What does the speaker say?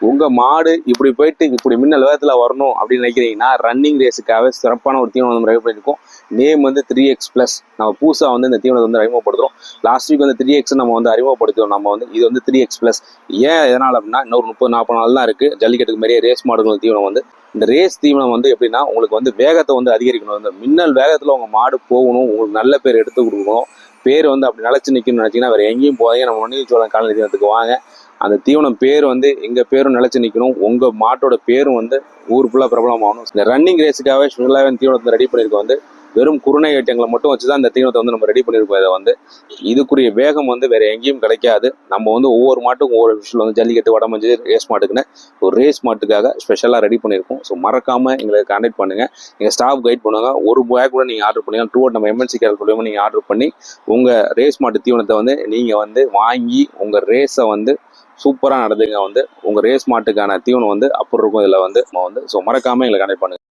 உங்கள் மாடு இப்படி போயிட்டு இப்படி மின்னல் வேகத்தில் வரணும் அப்படின்னு நினைக்கிறீங்கன்னா ரன்னிங் ரேஸுக்காகவே சிறப்பான ஒரு தீவனம் வந்து ரெடி பண்ணியிருக்கோம். நேம் வந்து 3X+. நம்ம புதுசாக வந்து இந்த தீவனத்தை வந்து அறிமுகப்படுத்துகிறோம். லாஸ்ட் வீக் வந்து 3X நம்ம வந்து அறிமுகப்படுத்துவோம். நம்ம வந்து இது வந்து 3X+. ஏன் எதனால் அப்படின்னா இன்னொரு 30-40 நாள் தான் இருக்குது ஜல்லிக்கட்டுக்கு மாதிரியே ரேஸ் மாடுகள் தீவனம் வந்து. இந்த ரேஸ் தீவனம் வந்து எப்படின்னா உங்களுக்கு வந்து வேகத்தை வந்து அதிகரிக்கணும். இந்த மின்னல் வேகத்தில் உங்கள் மாடு போகணும், உங்களுக்கு நல்ல பேர் எடுத்து கொடுக்கணும். பேர் வந்து அப்படி நிலச்சி நிற்கணும்னு நினச்சிங்கன்னா வேறு எங்கேயும் போகாதீங்க, நம்ம ஒன்றிய சோழன் காலனி தீவனத்துக்கு வாங்க. அந்த தீவனம் பேர் வந்து எங்கள் பேரும் நிலச்சி நிற்கணும், உங்கள் மாட்டோட பேரும் வந்து ஊர் ஃபுல்லாக பிரபலமாகணும். இந்த ரன்னிங் ரேஸுக்காகவே ஸ்பெஷலாக தீவனத்தை ரெடி பண்ணியிருக்கோம். வந்து வெறும் குருணை ஐட்டங்களை மட்டும் வச்சு தான் இந்த தீவனத்தை வந்து நம்ம ரெடி பண்ணியிருக்கோம். இதை வந்து இதுக்குரிய வேகம் வந்து வேறு எங்கேயும் கிடைக்காது. நம்ம வந்து ஒவ்வொரு மாட்டுக்கும் ஒவ்வொரு விஷயம் வந்து ஜல்லிக்கட்டு, வடமஞ்சு, ரேஸ் மாட்டுக்குன்னு ஒரு ரேஸ் மாட்டுக்காக ஸ்பெஷலாக ரெடி பண்ணியிருக்கோம். ஸோ மறக்காமல் எங்களை கான்டாக்ட் பண்ணுங்கள், எங்கள் ஸ்டாஃப் கைட் பண்ணுவாங்க. ஒரு பேக் கூட நீங்கள் ஆர்டர் பண்ணிக்கலாம். ட்ரூ நம்ம MNC கேர் மூலியமாக நீங்கள் ஆர்டர் பண்ணி உங்கள் ரேஸ் மாட்டு தீவனத்தை வந்து நீங்கள் வந்து வாங்கி உங்கள் ரேஸை வந்து சூப்பராக நடந்துங்க. வந்து உங்கள் ரேஸ் மாட்டுக்கான தீவனம் வந்து அப்புறம் இருக்கும் இதில் வந்து நம்ம வந்து. ஸோ மறக்காமல் எங்களை கான்டாக்ட் பண்ணுங்கள்.